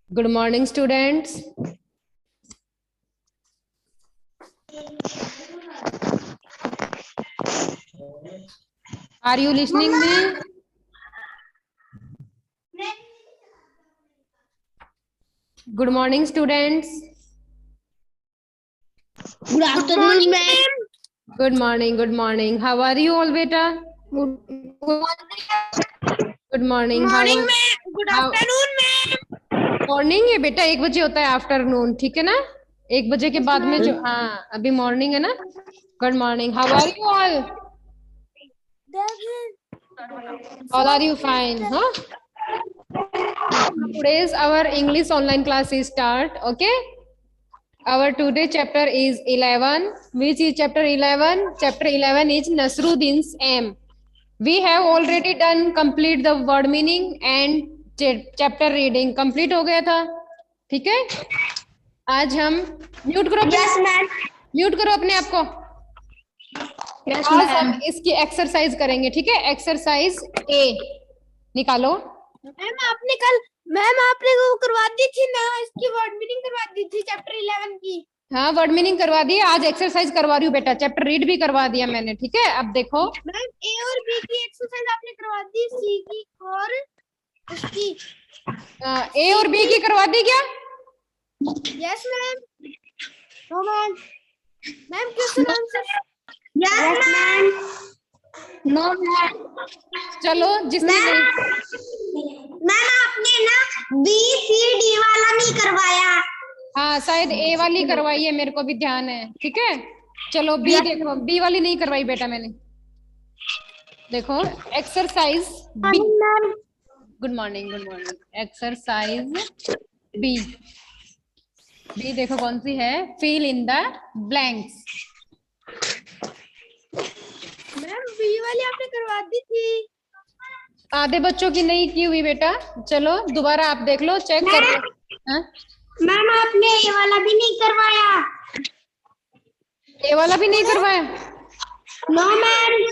Good morning, students. Are you listening me? Good morning, students. Good afternoon, ma'am. Good morning. Good morning. How are you all, beta? Good Good morning. morning, ma'am. Good how- afternoon, ma'am. Morning है बेटा, 1 बजे होता है afternoon, ठीक है ना? 1 बजे के बाद में जो, हाँ अभी मॉर्निंग है ना। Good morning. How are you all? All are you fine? हाँ. Today's our English online class is start. Okay. Our today chapter is 11. Which is chapter 11? Chapter 11 is Nasruddin's aim. We have already done complete the word meaning and chapter reading. Complete हो गया था, ठीक है? आज हम mute करो. Yes, ma'am. Mute करो अपने आप को. Yes, आज हम ma'am. इसकी एक्सरसाइज करेंगे, ठीक है? एक्सरसाइज ए निकालो. मैम आपने वो करवा दी थी ना, इसकी वर्ड मीनिंग करवा दी थी चैप्टर 11 की. हाँ, वर्ड मीनिंग करवा दी. आज एक्सरसाइज करवा रही हूँ बेटा. चैप्टर रीड भी करवा दिया मैंने, ठीक है? अब देखो. मैम ए और बी की एक्सरसाइज आपने करवा दी, सी की और उसकी. ए और बी की करवा दी क्या? Yes ma'am. No ma'am. Ma'am question answer. Yes ma'am. No ma'am. चलो जिसने नहीं. मैम आपने ना बी सी डी वाला नहीं करवाया. हाँ, शायद ए वाली करवाई है, मेरे को भी ध्यान है, ठीक है? चलो बी देखो. बी वाली नहीं करवाई बेटा मैंने. देखो exercise B. Good morning. Good morning. Exercise B. B देखो कौन सी है. Fill in the blanks. Ma'am B वाली आपने करवा दी थी. आधे बच्चों की नहीं की हुई बेटा. चलो दोबारा आप देख लो, चेक कर लो. हाँ? मैम आपने ये वाला भी नहीं करवाया. ए वाला भी नहीं करवाया. No ma'am.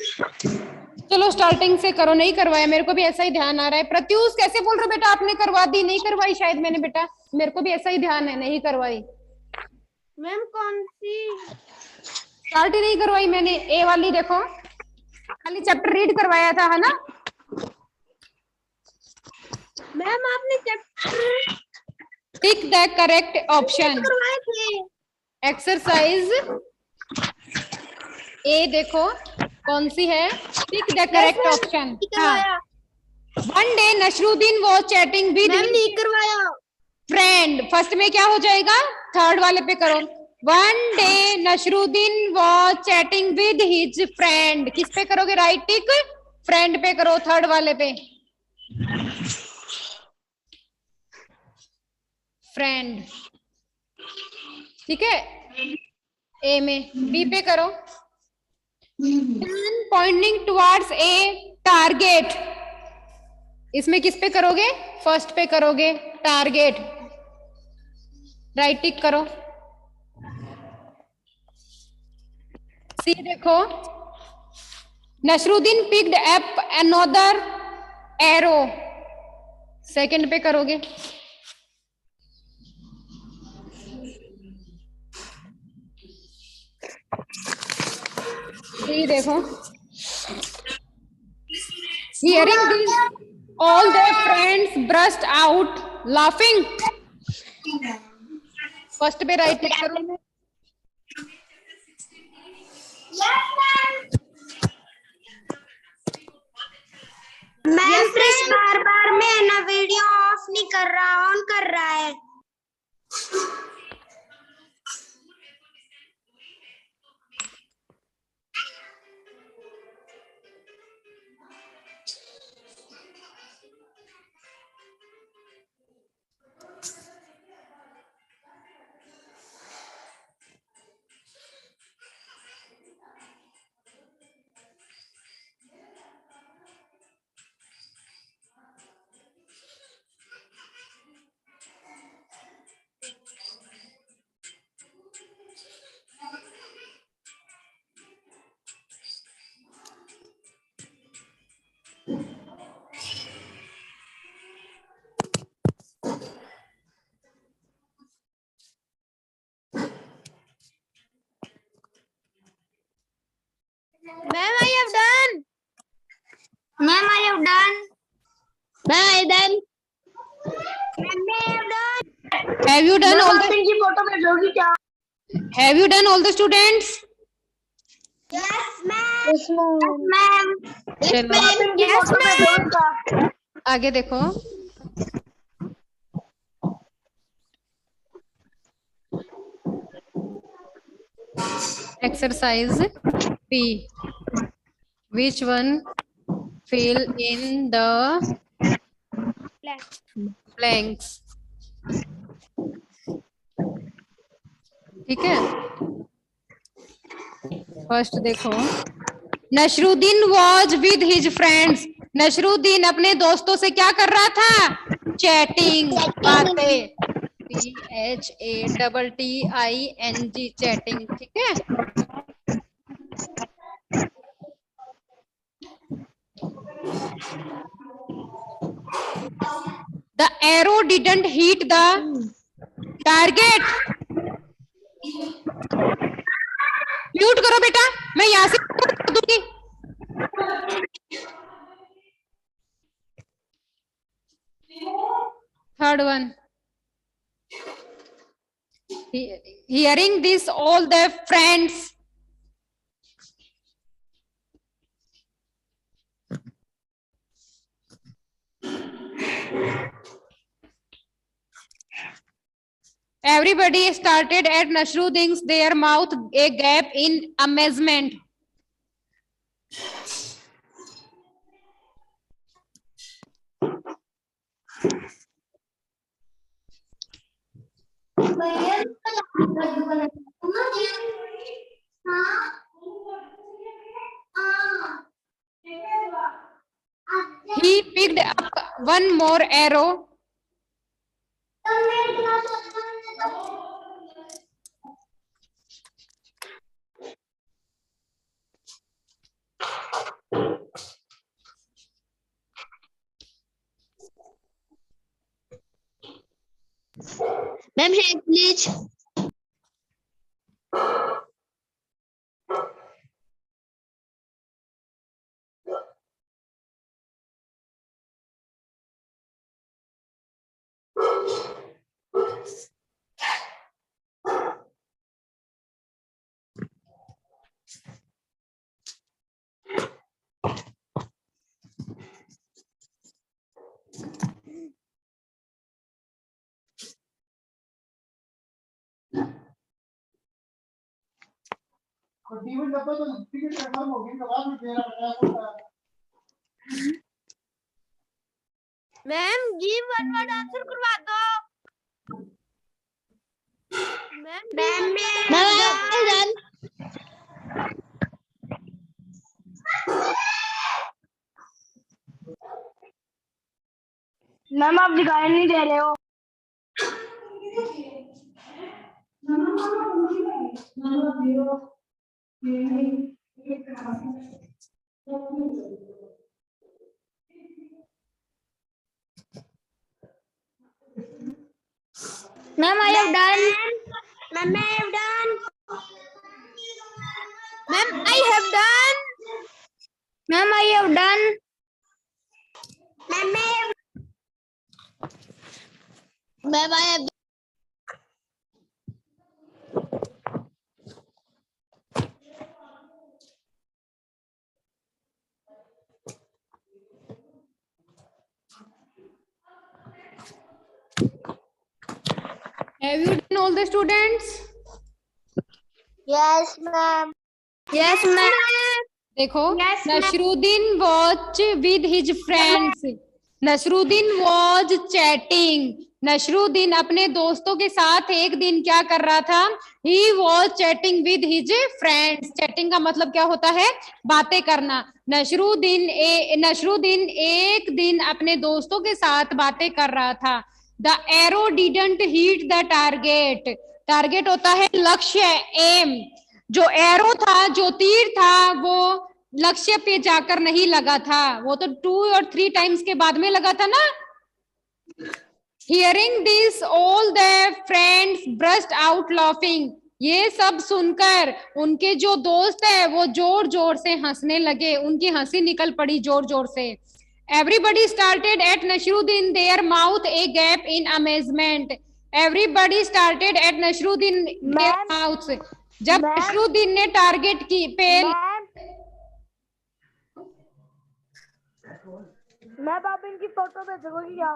चलो स्टार्टिंग से करो. नहीं करवाया, मेरे को भी ऐसा ही ध्यान आ रहा है. प्रत्युष कैसे बोल रहे हो बेटा? आपने करवा दी. नहीं करवाई शायद मैंने बेटा. मेरे को भी ऐसा ही ध्यान है, नहीं करवाई. मैम कौन सी? स्टार्ट ही नहीं करवाई मैंने. ए वाली देखो, खाली चैप्टर रीड करवाया था, है ना? मैम आपने chapter tick the correct option. करवाए थे. एक्सरसाइज ए देखो कौन सी है. Tick the correct option. करवाया. One day Nasruddin was chatting with ma'am नहीं करवाया. फ्रेंड. फर्स्ट में क्या हो जाएगा? थर्ड वाले पे करो. One day Nasruddin was chatting with his friend. किस पे करोगे राइट टिक? फ्रेंड पे करो, थर्ड वाले पे. फ्रेंड, ठीक है? ए में. बी पे करो. Pointing towards a target. इसमें किस पे करोगे? फर्स्ट पे करोगे, टारगेट. राइट टिक करो. सी देखो, Nasruddin picked up another arrow. Second पे करोगे. सी देखो, hearing this all their friends burst out laughing. First पे राइट टिक करो. मैम प्लीज बार में ना वीडियो ऑफ नहीं कर रहा, ऑन कर रहा है. I done? Ma'am Have you done all the की फोटो भेजोगी क्या? Have you done all the students? Yes, ma'am. Yes, ma'am. चलो Yes, ma'am. आगे देखो. Exercise B. Which one fill in the blanks? ठीक है. फर्स्ट देखो. Nasiruddin was with his friends. Nasiruddin अपने दोस्तों से क्या कर रहा था? चैटिंग, बातें. CHATTING, chatting. ठीक है. The arrow didn't hit the target. Mute करो बेटा, मैं यहाँ से कर दूंगी. Third one. Hearing this, all the friends everybody started at Nashruddin's their mouth a gap in amazement. He picked up one more arrow. Ma'am, shake please. Ma'am ji one word answer करवा दो. Ma'am आप दिखाई नहीं दे रहे हो. Ma'am, I have done. Ma'am, I have done. Ma'am, I have done. Ma'am, I have done. Ma'am, I have. Ma'am, I have. Have you done all the students? Yes, ma'am. Yes, ma'am. देखो. Yes, ma'am. Nashruddin was with his friends. Nasruddin was chatting. Nasruddin अपने दोस्तों के साथ एक दिन क्या कर रहा था? He was chatting with his friends. Chatting का मतलब क्या होता है? बातें करना. नसरुद्दीन एक दिन अपने दोस्तों के साथ बातें कर रहा था. The arrow didn't hit the target. Target होता है लक्ष्य, एम. जो एरो था, जो तीर था, वो लक्ष्य पे जाकर नहीं लगा था. वो तो 2 और 3 टाइम्स के बाद में लगा था ना. Hearing this, all the friends burst out laughing. ये सब सुनकर उनके जो दोस्त है वो जोर जोर से हंसने लगे. उनकी हंसी निकल पड़ी जोर जोर से. Everybody started at Nashruddin, their mouth a gap in amazement. Everybody started at Nashruddin, their ma'am mouths. जब मैम नशरुद्दीन ने टारगेट की पे मैम मैम आप इनकी फोटो भेजोगी क्या?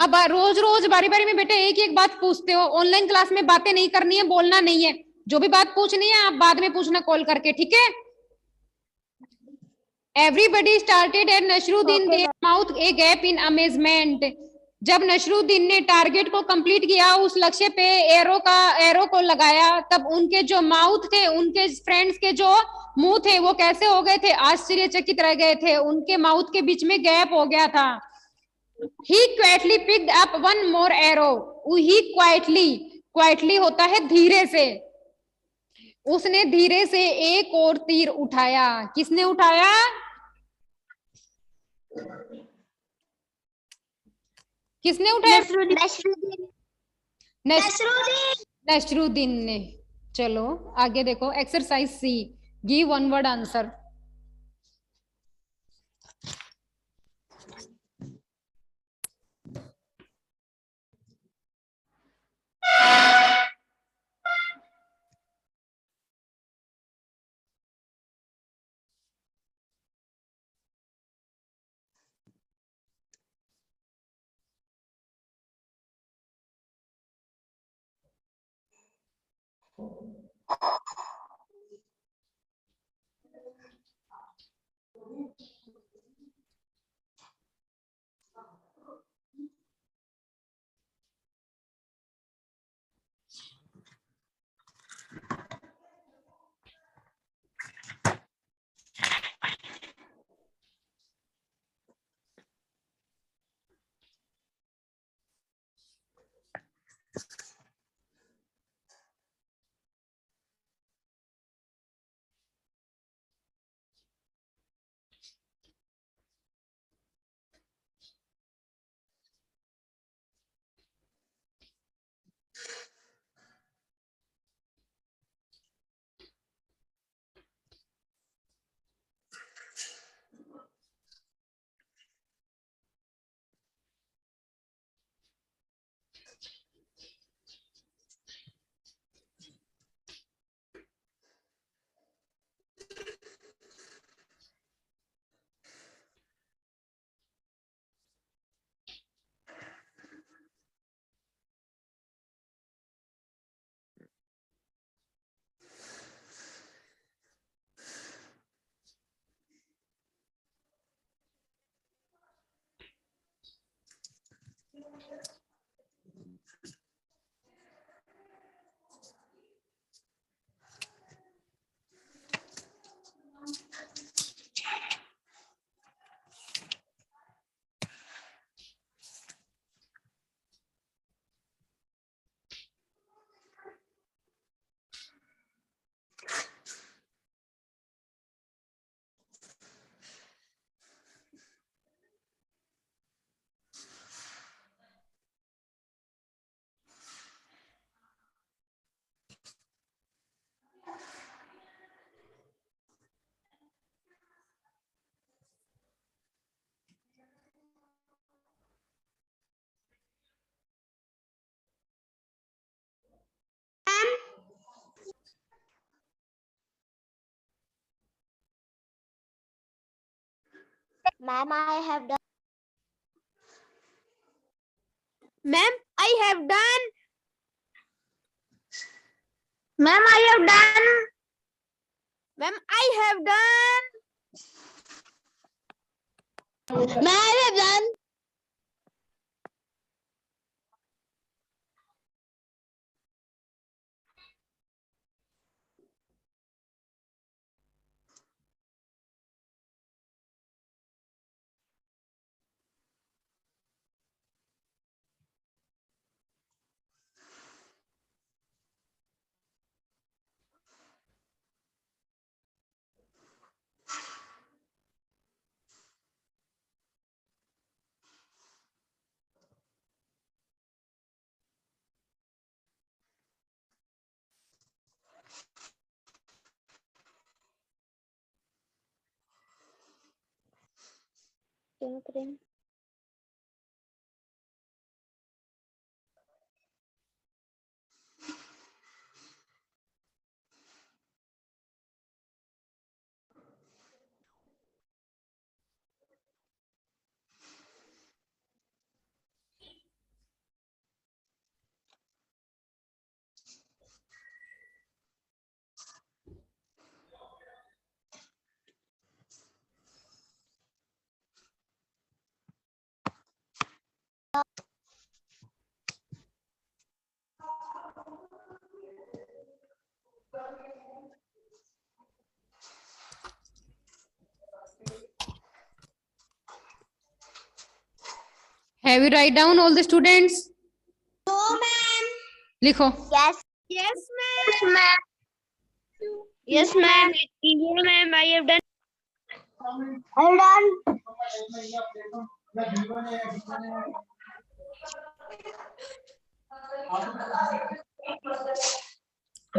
अब रोज रोज बारी बारी में बेटे एक एक बात पूछते हो। ऑनलाइन क्लास में बातें नहीं करनी है, बोलना नहीं है। जो भी बात पूछनी है आप बाद में पूछना कॉल करके, ठीक है? Everybody started at Nashruddin, okay their ma'am. mouth a gap in amazement. जब नशरुद्दीन ने टारगेट को कंप्लीट किया, उस लक्ष्य पे एरो को लगाया, तब उनके जो माउथ थे, उनके फ्रेंड्स के जो मुंह थे, वो कैसे हो गए थे? आश्चर्यचकित रह गए थे। उनके माउथ के बीच में गैप हो गया था। He quietly picked up one more arrow. He quietly होता है धीरे से। उसने धीरे से एक और तीर उठाया। किसने उठाया? किसने उठाया? नसरुद्दीन नशरुद्दीन ने। चलो आगे देखो, exercise C, give one word answer. Ma'am I have done. Ma'am I have done. Ma'am I have done. Ma'am I have done. Ma'am I have done. क्या करें? Have you write down all the students? No, ma'am. लिखो. Yes. Yes, ma'am. Yes, ma'am. Yes, ma'am. I have done. I done.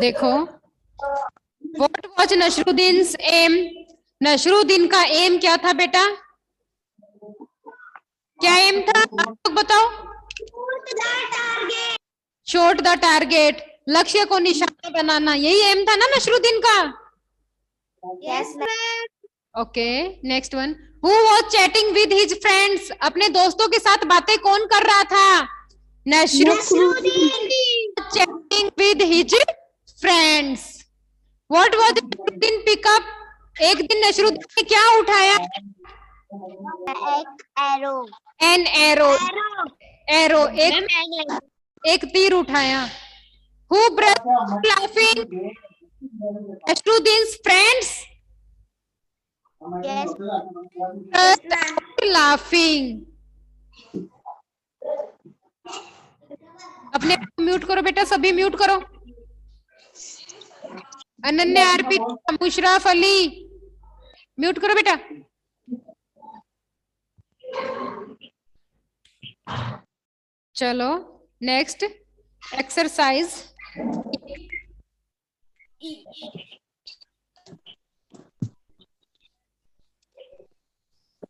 देखो. What was नशरुद्दीन's aim? Nasiruddin का M क्या था बेटा? क्या M था? आप लोग बताओ. Shot the target. लक्ष्य को निशाना बनाना. यही एम था ना नशरुद्दीन का? Yes, ma'am. Okay. Next one. Who was chatting with his friends? अपने दोस्तों के साथ बातें कौन कर रहा था? Nasiruddin. Chatting with his friends. What was Nasiruddin pick up? एक दिन नशरुद्दीन ने क्या उठाया? एक एरो. An arrow. एरो. एक तीर उठाया. Who burst laughing? Nashruddin's friends Yes. burst out laughing. अपने म्यूट करो बेटा. सभी म्यूट करो. अनन्या, अर्पित, मुशरफ अली, म्यूट करो बेटा. चलो नेक्स्ट एक्सरसाइज.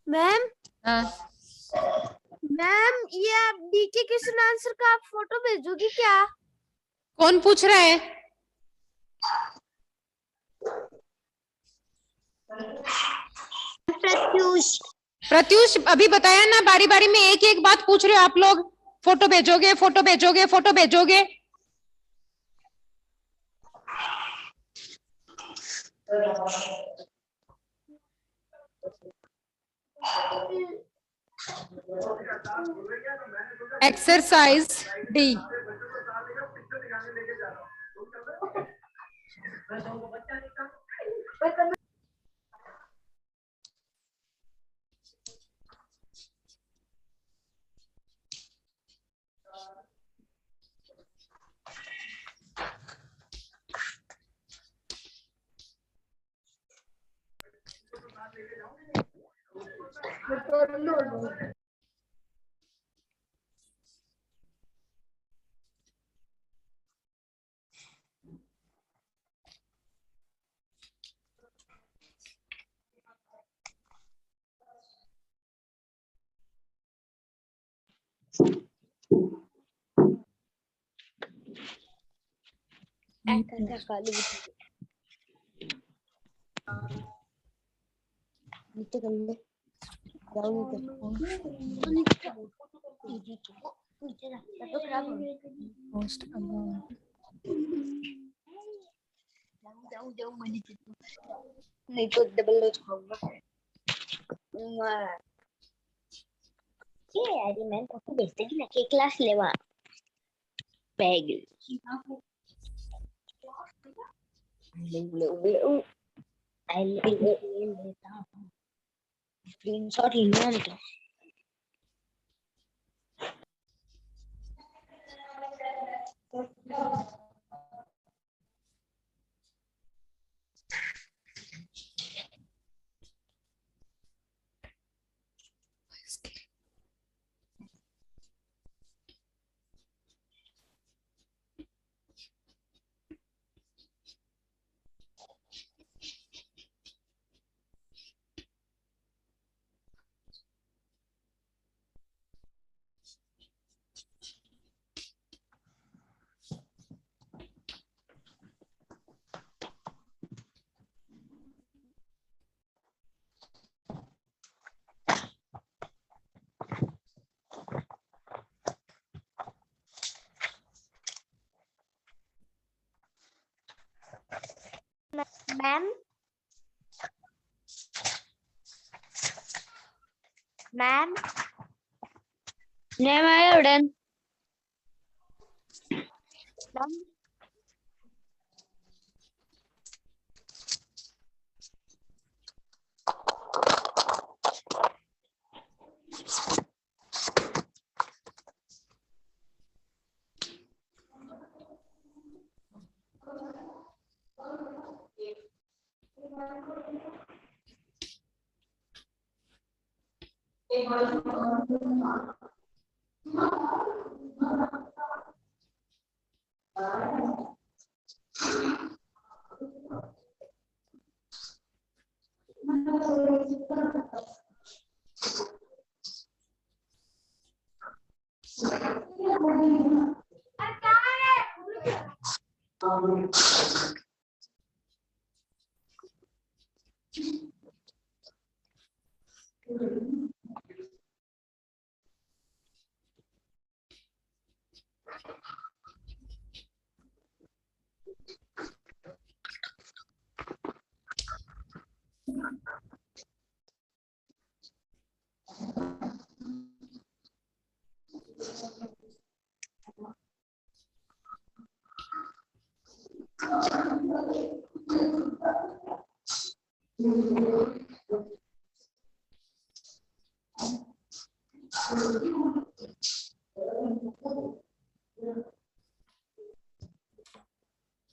मैम. हाँ. मैम, ये आप डीके क्वेश्चन आंसर का आप फोटो भेजोगी क्या? कौन पूछ रहा है? प्रत्युष. प्रत्युष, अभी बताया ना, बारी बारी में एक एक बात पूछ रहे हो आप लोग. फोटो भेजोगे, फोटो भेजोगे, फोटो भेजोगे. Exercise D. नहीं तो डबल लोच खाऊंगा. ये यार मैं फोटो भेजते कि ना के क्लास लेवा बैग आई लेता हूँ. स्क्रीनशॉट लेना है तो. Ma'am ma'am Name I have done. Ma'am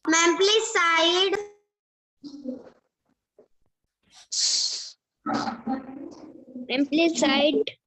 ma'am please side Name please side.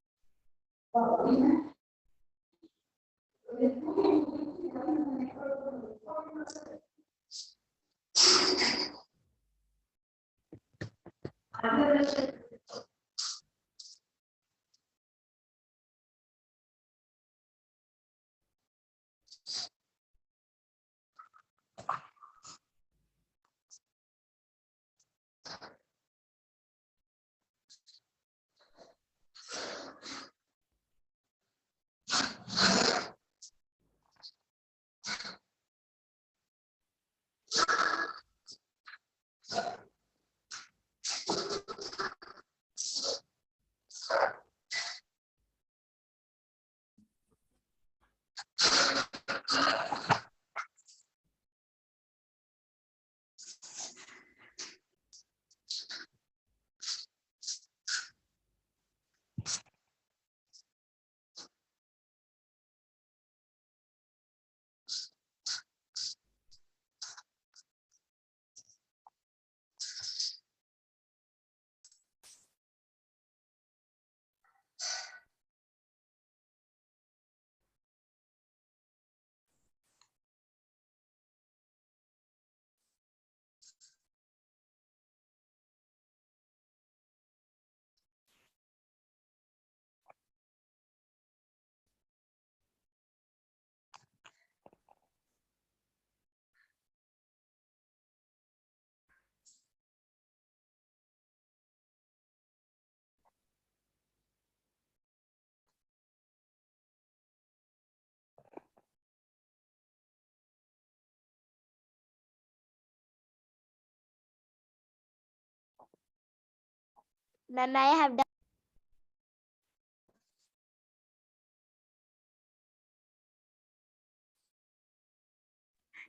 Ma'am I have done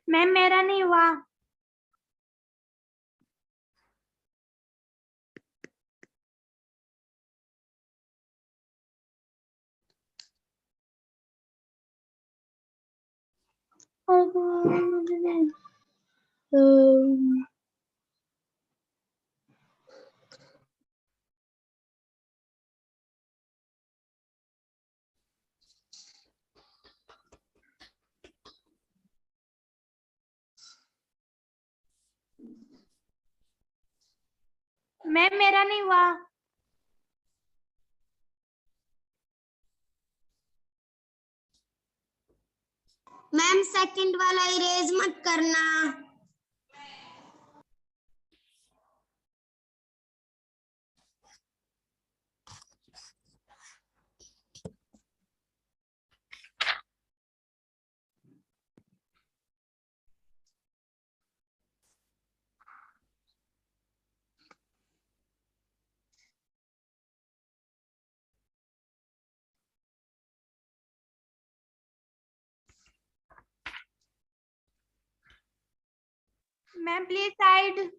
ma'am मेरा नहीं हुआ मैम मेरा नहीं हुआ मैम सेकंड वाला इरेज मत करना ma'am please side.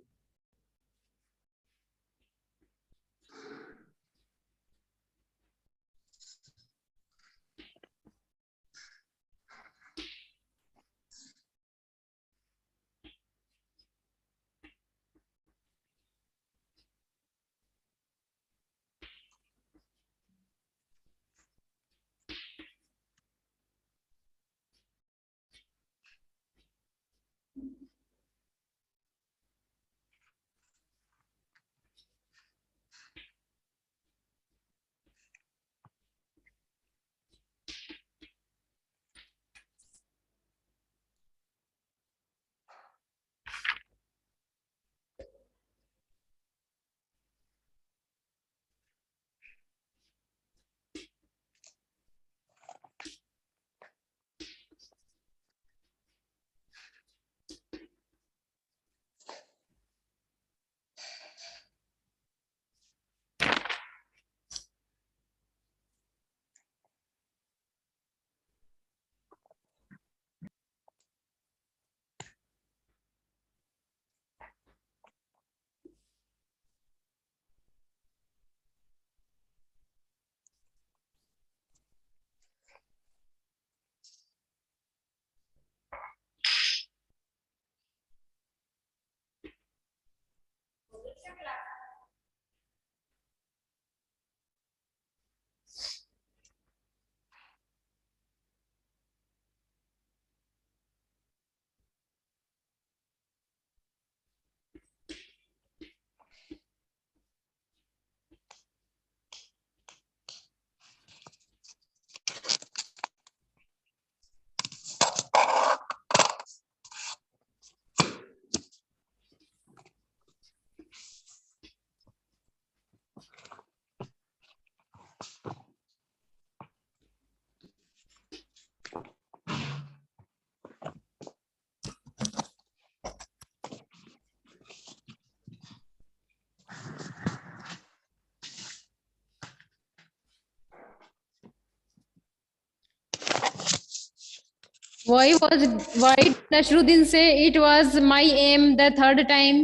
Why Nasruddin say it was my aim the third time?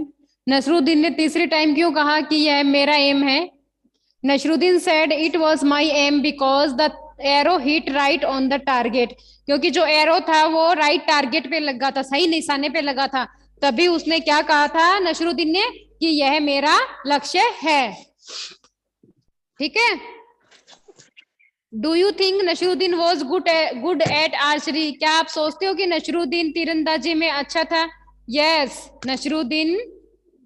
Nasruddin ने तीसरी टाइम क्यों कहा कि यह मेरा एम है? Nasruddin said it was my aim because the arrow hit right on the target. क्योंकि जो एरो था वो राइट टारगेट पे लगा था, सही निशाने पे लगा था, तभी उसने क्या कहा था नसरुद्दीन ने कि यह मेरा लक्ष्य है। ठीक है। Do you think Nasruddin was good at archery? क्या आप सोचते हो कि नसरुद्दीन तीरंदाजी में अच्छा था? Yes, Nasruddin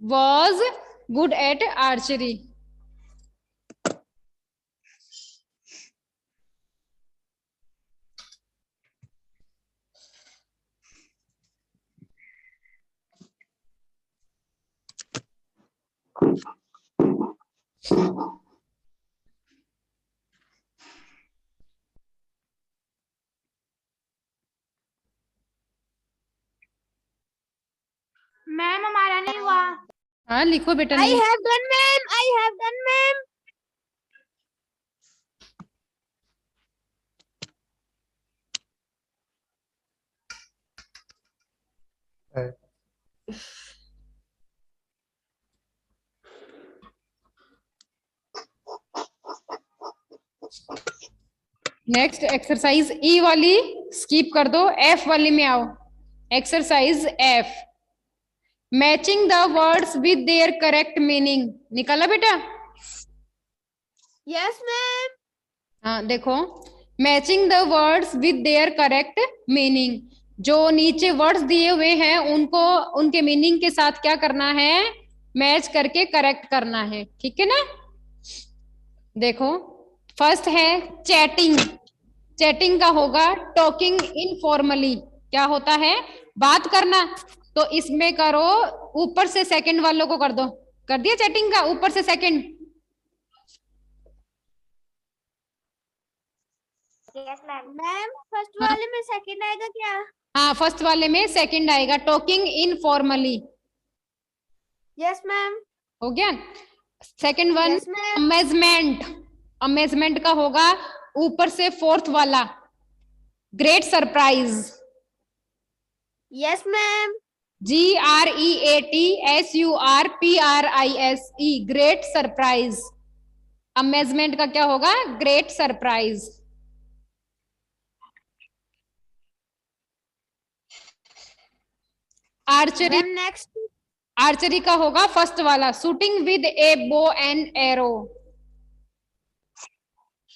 was good at archery. Ma'am हमारा नहीं हुआ। हाँ लिखो बेटा। I have done ma'am, I have done ma'am. Next exercise E वाली स्किप कर दो, एफ वाली में आओ। Exercise F, matching the words with their correct meaning. निकाला बेटा? Yes ma'am. हाँ देखो, matching the words with their correct meaning. जो नीचे वर्ड्स दिए हुए हैं उनको उनके मीनिंग के साथ क्या करना है? मैच करके करेक्ट करना है। ठीक है ना? देखो, फर्स्ट है चैटिंग। चैटिंग का होगा टॉकिंग इनफॉर्मली। क्या होता है? बात करना। तो इसमें करो, ऊपर से सेकंड वालों को कर दो। कर दिया चैटिंग का ऊपर से second? Yes ma'am. Ma'am first वाले में सेकंड आएगा क्या? हाँ, फर्स्ट वाले में सेकंड आएगा, टॉकिंग इनफॉर्मली। Yes ma'am. हो गया। Second one, yes ma'am. Amazement. Amazement का होगा ऊपर से फोर्थ वाला, great surprise. Yes ma'am. GREATSURPRISE, great surprise. Amazement का क्या होगा? Great surprise. Archery, next archery का होगा फर्स्ट वाला, shooting with A bow and arrow.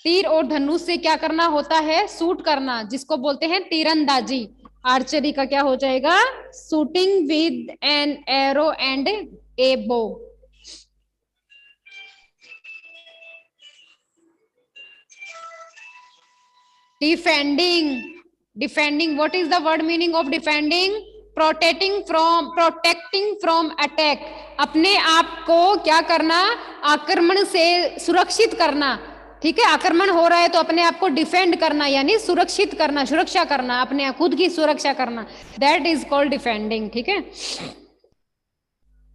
तीर और धनुष से क्या करना होता है? शूट करना, जिसको बोलते हैं तीरंदाजी। आर्चरी का क्या हो जाएगा? Shooting with an arrow and a bow. Defending, defending, what is the word meaning of defending? Protecting from attack, अपने आप को क्या करना? आक्रमण से सुरक्षित करना। ठीक है, आक्रमण हो रहा है तो अपने आप को डिफेंड करना, यानी सुरक्षित करना, सुरक्षा करना, अपने खुद की सुरक्षा करना, दैट इज कॉल्ड डिफेंडिंग। ठीक है,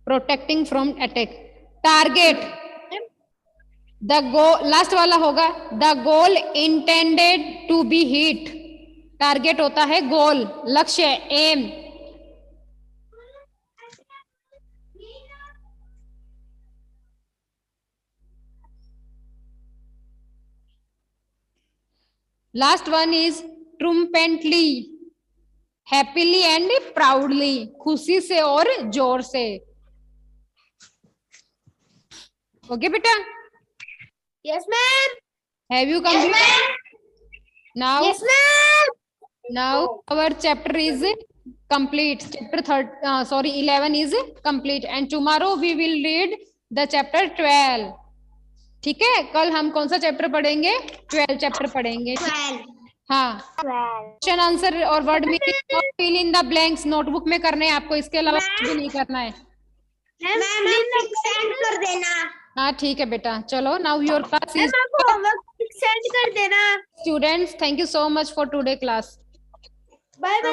protecting from attack. Target, the goal, last वाला होगा, the goal intended to be hit. Target होता है गोल, लक्ष्य, aim. Last one is triumphantly, happily and proudly, खुशी से और जोर से। ओके बेटा, yes ma'am, have you complete? Now yes ma'am. now our chapter is complete, chapter 11 is complete, and tomorrow we will read the chapter 12. ठीक है, कल हम कौन सा चैप्टर पढ़ेंगे? 12 चैप्टर पढ़ेंगे। हाँ, क्वेश्चन आंसर और वर्ड मीनिंग और fill in the blanks notebook में करने हैं आपको, इसके अलावा कुछ भी नहीं करना है। मैम सेंड कर देना। हाँ ठीक है बेटा, चलो now your class is send कर देना। Students, thank you so much for today class. Bye bye.